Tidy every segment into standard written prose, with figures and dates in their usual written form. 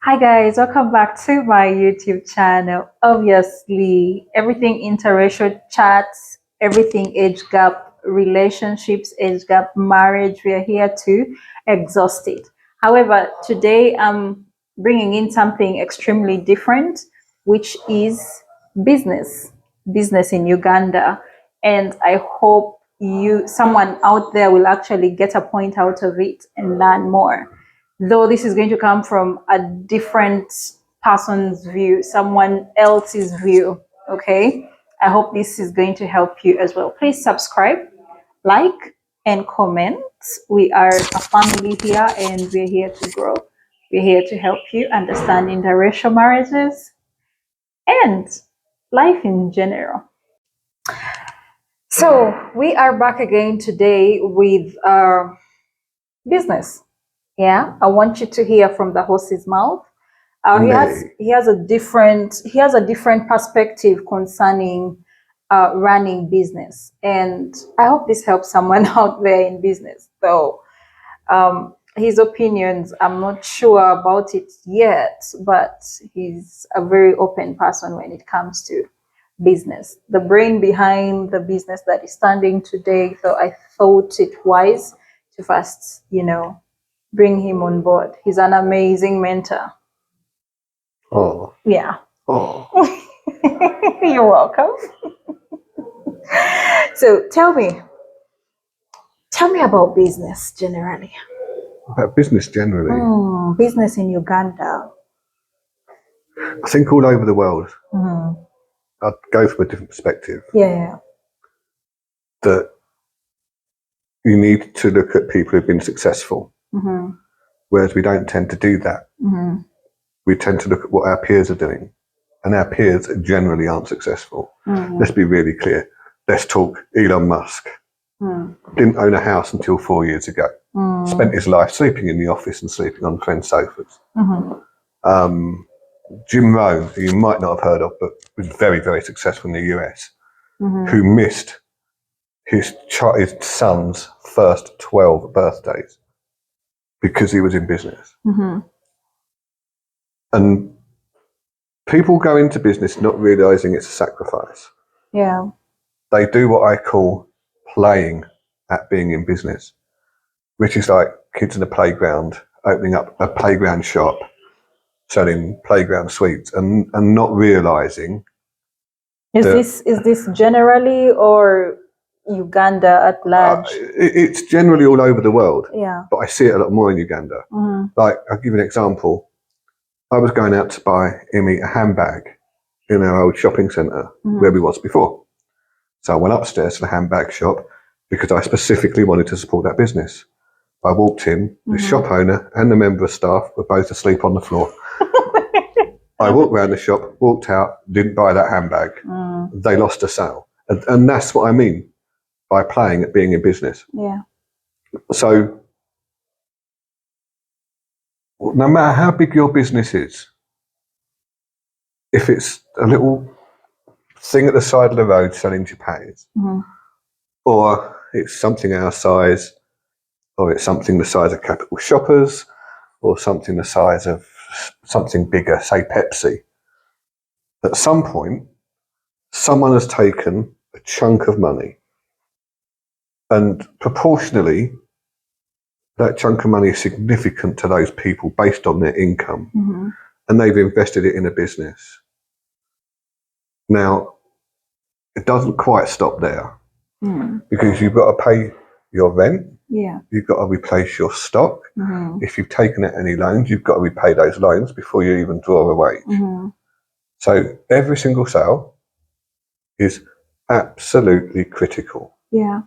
Hi guys, welcome back to my YouTube channel. Obviously, everything interracial chats, everything age gap, relationships, age gap, marriage, we are here to exhaust it. However, today I'm bringing in something extremely different, which is business, business in Uganda. And I hope someone out there will actually get a point out of it and learn more, though this is going to come from a different person's view, someone else's view. Okay. I hope this is going to help you as well. Please subscribe, like, and comment. We are a family here and we're here to grow. We're here to help you understand interracial marriages and life in general. So, we are back again today with our business. Yeah, I want you to hear from the horse's mouth. He has a different perspective concerning running business, and I hope this helps someone out there in business. Though his opinions, I'm not sure about it yet, but he's a very open person when it comes to business. The brain behind the business that is standing today. So I thought it wise to first, bring him on board. He's an amazing mentor. Oh, Yeah. oh. You're welcome. So tell me about business generally. About business generally. Business in Uganda. I think all over the world, Mm. I'd go from a different perspective. Yeah. That you need to look at people who've been successful, whereas we don't tend to do that. We tend to look at what our peers are doing, and our peers generally aren't successful. Let's be really clear. Let's talk Elon Musk. Didn't own a house until 4 years ago. Spent his life sleeping in the office and sleeping on friends' sofas. Jim Rohn, who you might not have heard of, but was very, very successful in the US, who missed his son's first 12 birthdays because he was in business. And people go into business not realizing it's a sacrifice. Yeah. They do what I call playing at being in business, which is like kids in a playground, opening up a playground shop, selling playground sweets, and not realizing. Is this generally or Uganda at large? It's generally all over the world. Yeah. But I see it a lot more in Uganda. Like, I'll give you an example. I was going out to buy Imi a handbag in our old shopping centre where we was before. So I went upstairs to the handbag shop because I specifically wanted to support that business. I walked in, the shop owner and the member of staff were both asleep on the floor. I walked around the shop, walked out, didn't buy that handbag. They lost a sale. And that's what I mean by playing at being in business. Yeah. So no matter how big your business is, if it's a little thing at the side of the road selling chapattis, or it's something our size, or it's something the size of Capital Shoppers, or something the size of something bigger, say Pepsi, at some point, someone has taken a chunk of money, and proportionally, that chunk of money is significant to those people based on their income, and they've invested it in a business. Now, it doesn't quite stop there, because you've got to pay your rent, you've got to replace your stock. If you've taken out any loans, you've got to repay those loans before you even draw a wage. So every single sale is absolutely critical. Yeah.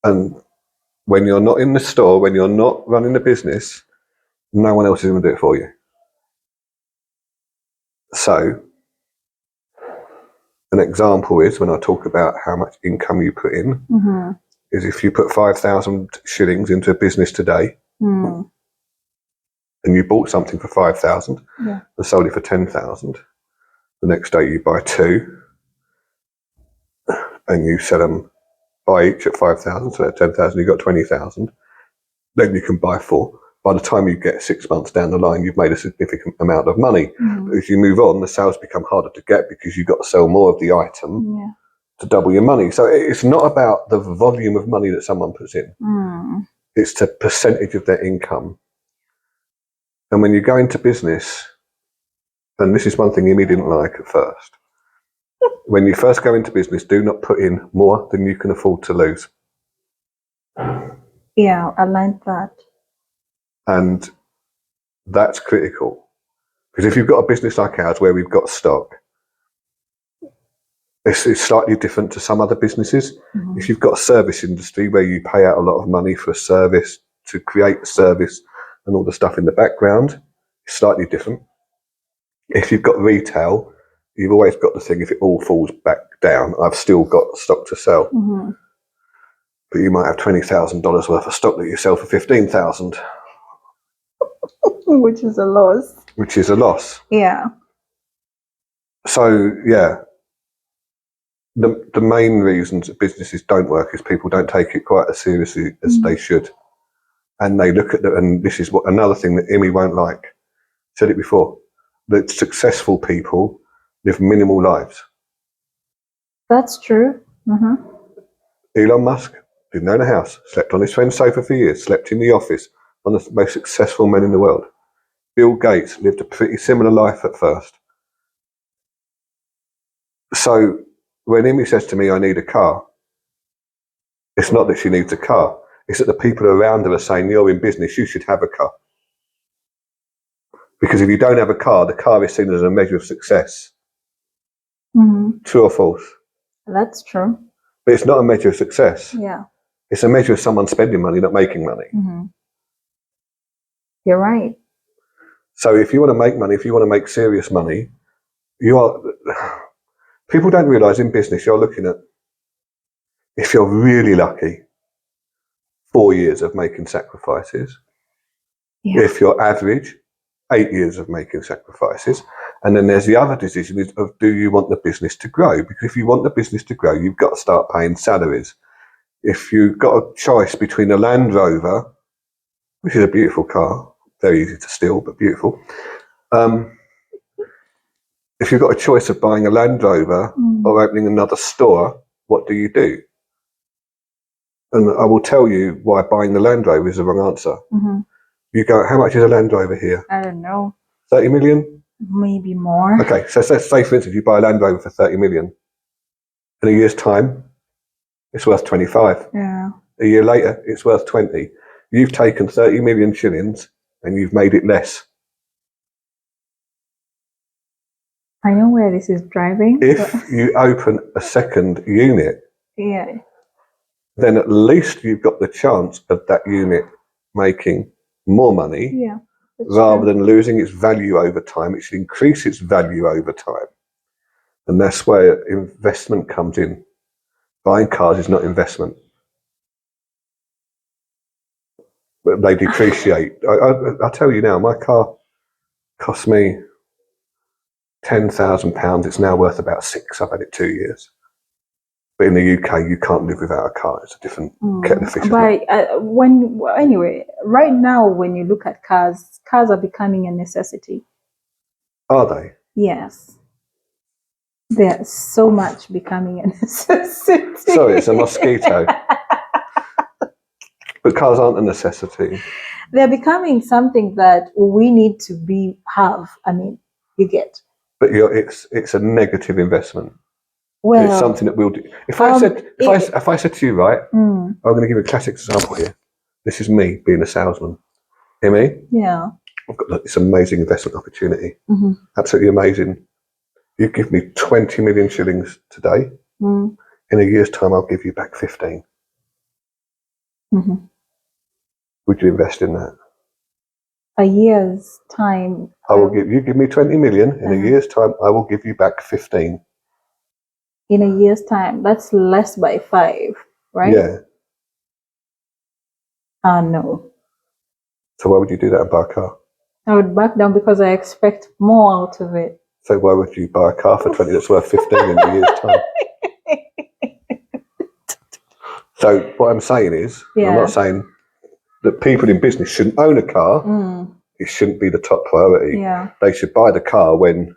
And when you're not in the store, when you're not running the business, no one else is going to do it for you. So an example is when I talk about how much income you put in, is if you put 5,000 shillings into a business today, and you bought something for 5,000 and sold it for 10,000, the next day you buy two and you sell them by each at 5,000, so at 10,000 you got 20,000. Then you can buy four. by the time you get 6 months down the line, you've made a significant amount of money. But as you move on, the sales become harder to get because you've got to sell more of the item to double your money. So it's not about the volume of money that someone puts in. It's the percentage of their income. And when you go into business, and this is one thing Amy didn't like at first, when you first go into business, do not put in more than you can afford to lose. Yeah, I learned that. And that's critical. Because if you've got a business like ours where we've got stock, it's slightly different to some other businesses. If you've got a service industry where you pay out a lot of money for a service to create the service and all the stuff in the background, it's slightly different. If you've got retail, you've always got the thing, if it all falls back down, I've still got stock to sell. But you might have $20,000 worth of stock that you sell for $15,000. Which is a loss. Which is a loss. Yeah. So, yeah. The main reasons that businesses don't work is people don't take it quite as seriously as they should. And they look at and this is what another thing that Imi won't like. Said it before, that successful people live minimal lives. That's true. Elon Musk didn't own a house, slept on his friend's sofa for years, slept in the office, one of the most successful men in the world. Bill Gates lived a pretty similar life at first. So when Amy says to me, I need a car, it's not that she needs a car. It's that the people around her are saying, you're in business, you should have a car. Because if you don't have a car, the car is seen as a measure of success. True or false? That's true. But it's not a measure of success. Yeah. It's a measure of someone spending money, not making money. You're right. So if you want to make money, if you want to make serious money, people don't realise in business you're looking at, if you're really lucky, 4 years of making sacrifices. Yeah. If you're average, 8 years of making sacrifices. And then there's the other decision of do you want the business to grow? Because if you want the business to grow, you've got to start paying salaries. If you've got a choice between a Land Rover, which is a beautiful car, very easy to steal, but beautiful. If you've got a choice of buying a Land Rover or opening another store, what do you do? And I will tell you why buying the Land Rover is the wrong answer. You go, how much is a Land Rover here? I don't know. 30 million? Maybe more. Okay, so let's say, for instance, you buy a Land Rover for 30 million. In a year's time, it's worth 25. Yeah. A year later, it's worth 20. You've taken 30 million shillings and you've made it less. I know where this is driving. If you open a second unit, then at least you've got the chance of that unit making more money rather than losing its value over time. It should increase its value over time. And that's where investment comes in. Buying cars is not investment. But they depreciate. I tell you now, my car cost me £10,000. It's now worth about £6,000. I've had it 2 years. But in the UK, you can't live without a car. It's a different kettle of fish. But anyway, right now, when you look at cars are becoming a necessity. Are they? Yes. They're so much becoming a necessity. Sorry, it's a mosquito. But cars aren't a necessity. They're becoming something that we need to have. I mean, you get. But it's a negative investment. Well, it's something that we'll do. If I said to you, right, I'm going to give you a classic example here. This is me being a salesman. Hear me? Yeah. I've got this amazing investment opportunity. Absolutely amazing. You give me 20 million shillings today. In a year's time, I'll give you back 15. Would you invest in that? A year's time. I will give me 20 million. In a year's time, I will give you back 15. In a year's time, that's less by 5, right? Yeah. No. So why would you do that and buy a car? I would back down because I expect more out of it. So why would you buy a car for 20 that's worth 15 in a year's time? So what I'm saying is, I'm not saying that people in business shouldn't own a car. It shouldn't be the top priority. Yeah. They should buy the car when,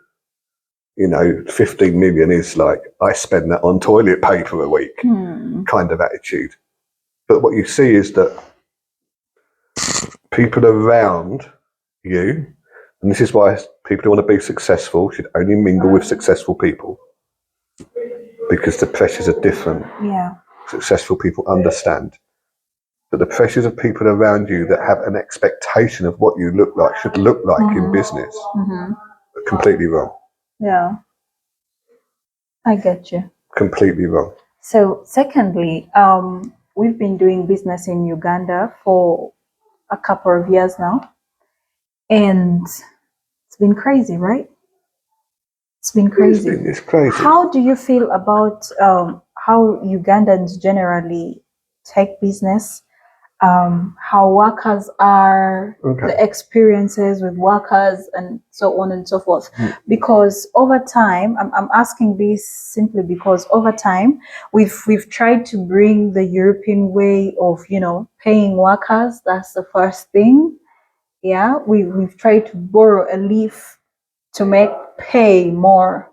15 million is like, I spend that on toilet paper a week kind of attitude. But what you see is that people around you, and this is why people who want to be successful should only mingle with successful people, because the pressures are different. Yeah. Successful people understand. But the pressures of people around you that have an expectation of what you look like, should look like in business, are completely wrong. Yeah. I get you. Completely wrong. So, secondly, we've been doing business in Uganda for a couple of years now, and it's been crazy, right? It's been crazy. It's crazy. How do you feel about how Ugandans generally take business? How workers are, the experiences with workers, and so on and so forth. Because over time, I'm asking this simply because over time we've tried to bring the European way of paying workers. That's the first thing. Yeah, we've tried to borrow a leaf to make pay more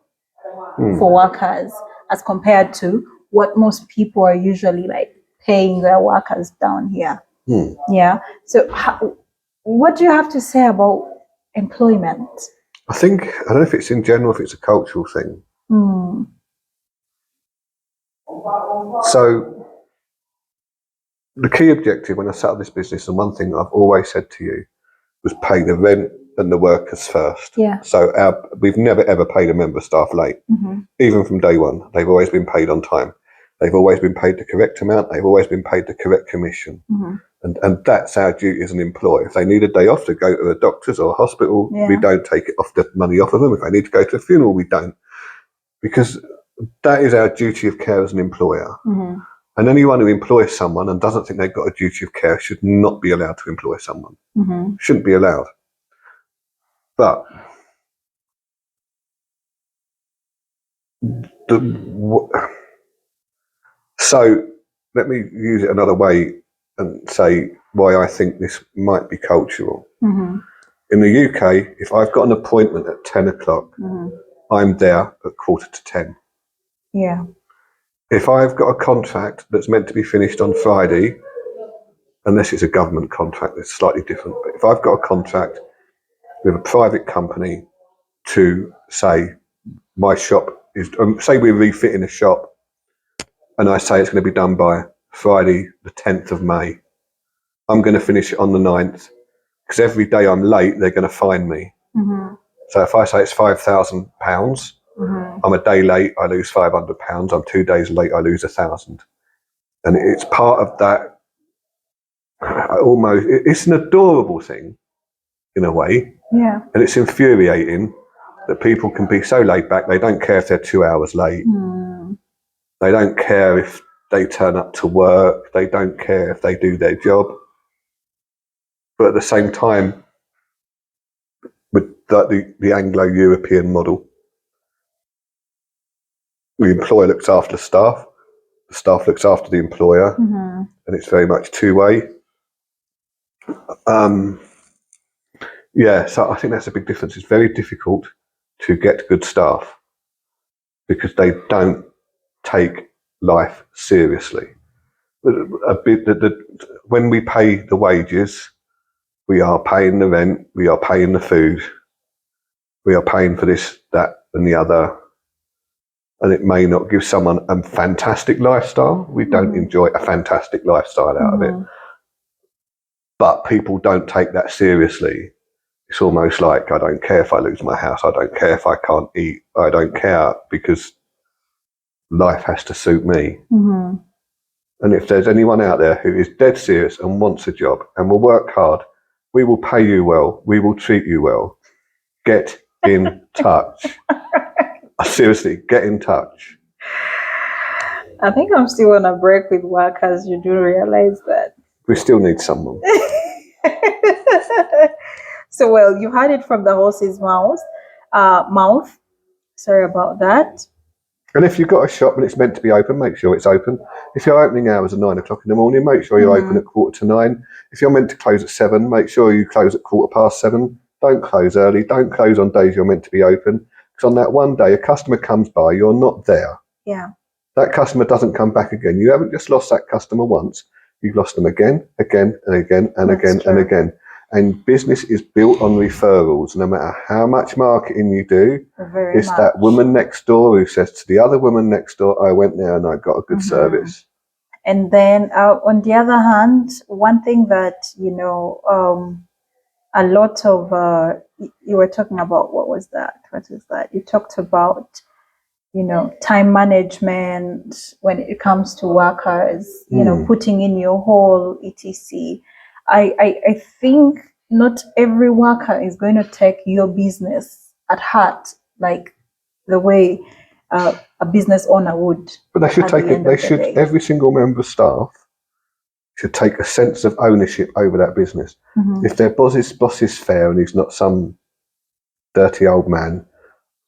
for workers as compared to what most people are usually like paying their workers down here. Yeah. So what do you have to say about employment? I don't know if it's in general, if it's a cultural thing. So the key objective when I set up this business, and one thing I've always said to you, was pay the rent and the workers first. Yeah. So we've never ever paid a member of staff late. Even from day one, they've always been paid on time. They've always been paid the correct amount. They've always been paid the correct commission. And that's our duty as an employer. If they need a day off to go to a doctor's or a hospital, we don't take it off the money off of them. If they need to go to a funeral, we don't. Because that is our duty of care as an employer. And anyone who employs someone and doesn't think they've got a duty of care should not be allowed to employ someone. Shouldn't be allowed. But so let me use it another way and say why I think this might be cultural. In the UK, if I've got an appointment at 10 o'clock, I'm there at 10:15. Yeah. If I've got a contract that's meant to be finished on Friday, unless it's a government contract, it's slightly different. But if I've got a contract with a private company to say my shop is, say we're refitting a shop, and I say it's going to be done by Friday, the 10th of May, I'm going to finish it on the 9th, because every day I'm late, they're going to fine me. So if I say it's £5,000, I'm a day late, I lose £500. I'm 2 days late, I lose 1,000. And it's part of that. It's an adorable thing in a way. Yeah. And it's infuriating that people can be so laid back. They don't care if they're 2 hours late. They don't care if they turn up to work. They don't care if they do their job. But at the same time, with the Anglo-European model, the employer looks after the staff looks after the employer, and it's very much two-way. So I think that's a big difference. It's very difficult to get good staff because they don't take life seriously. When we pay the wages, we are paying the rent, we are paying the food, we are paying for this, that, and the other. And it may not give someone a fantastic lifestyle. We don't enjoy a fantastic lifestyle out of it. But people don't take that seriously. It's almost like, I don't care if I lose my house. I don't care if I can't eat. I don't care, because life has to suit me. And if there's anyone out there who is dead serious and wants a job and will work hard, we will pay you well. We will treat you well. Get in touch. Seriously, get in touch. I think I'm still on a break with workers. You do realize that. We still need someone. So, well, you heard it from the horse's mouth. Sorry about that. And if you've got a shop and it's meant to be open, make sure it's open. If your opening hours are 9 o'clock in the morning, make sure you're open at 8:45. If you're meant to close at 7, make sure you close at 7:15. Don't close early. Don't close on days you're meant to be open. Because on that one day, a customer comes by, you're not there. Yeah. That customer doesn't come back again. You haven't just lost that customer once. You've lost them again, again, and again, and again, and again. And business is built on referrals. No matter how much marketing you do, it's that woman next door who says to the other woman next door, I went there and I got a good service. And then on the other hand, one thing that, a lot of, you were talking about, what was that? What is that? You talked about, time management when it comes to workers, putting in your whole etc. I think not every worker is going to take your business at heart like the way a business owner would. But they should take it. They should. Every single member of staff should take a sense of ownership over that business. If their boss is fair and he's not some dirty old man,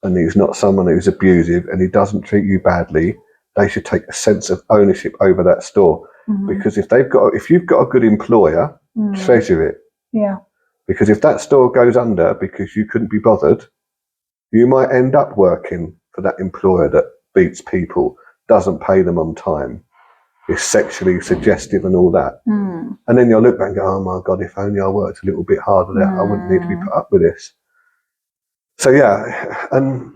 and he's not someone who's abusive and he doesn't treat you badly, they should take a sense of ownership over that store. Because if you've got a good employer, treasure it. Yeah. Because if that store goes under because you couldn't be bothered, you might end up working for that employer that beats people, doesn't pay them on time, is sexually suggestive and all that. And then you'll look back and go, oh my God, if only I worked a little bit harder there, I wouldn't need to be put up with this. So yeah, and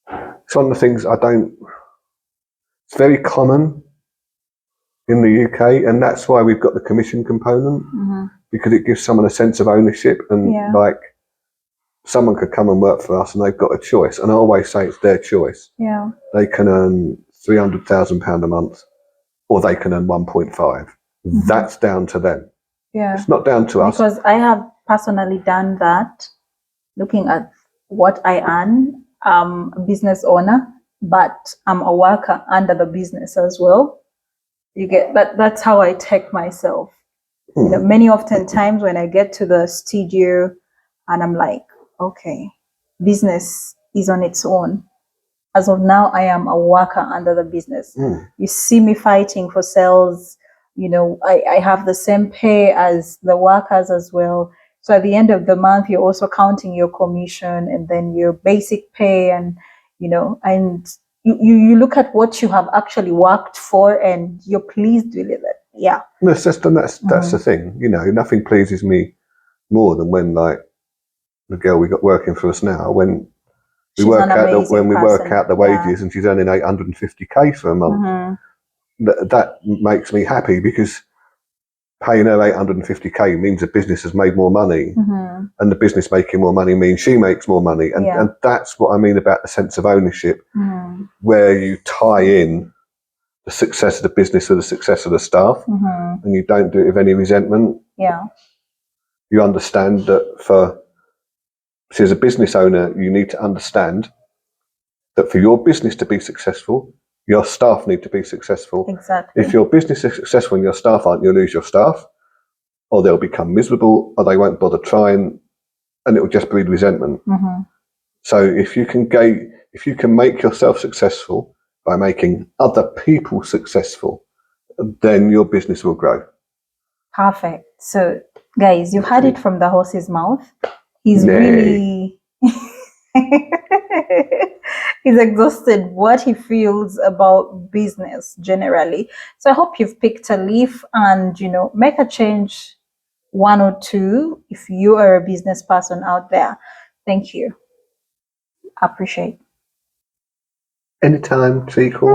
it's one of the things it's very common in the UK, and that's why we've got the commission component, because it gives someone a sense of ownership, and like someone could come and work for us and they've got a choice, and I always say it's their choice. Yeah. They can earn £300,000 a month, or they can earn 1.5. That's down to them. Yeah. It's not down to us. Because I have personally done that. Looking at what I earn, I'm a business owner, but I'm a worker under the business as well. You get that? That's how I take myself. Many often times when I get to the studio and I'm like, okay, business is on its own. As of now, I am a worker under the business. You see me fighting for sales. I have the same pay as the workers as well. So at the end of the month, you're also counting your commission and then your basic pay, and and you look at what you have actually worked for, and you're pleased with it. Yeah. That's the thing. Nothing pleases me more than when, like, the girl we got working for us now, when we work out the wages and she's earning 850k for a month. That makes me happy, because paying her 850k means the business has made more money, and the business making more money means she makes more money, and that's what I mean about the sense of ownership, where you tie in the success of the business with the success of the staff, and you don't do it with any resentment. Yeah. You understand that as a business owner, you need to understand that for your business to be successful, your staff need to be successful. Exactly. If your business is successful and your staff aren't, you'll lose your staff, or they'll become miserable, or they won't bother trying, and it will just breed resentment. So if you can make yourself successful by making other people successful, then your business will grow. Perfect. So guys, you heard it from the horse's mouth. He's really he's exhausted what he feels about business generally. So I hope you've picked a leaf and make a change, one or two, if you are a business person out there. Thank you. Appreciate. Anytime, treacle.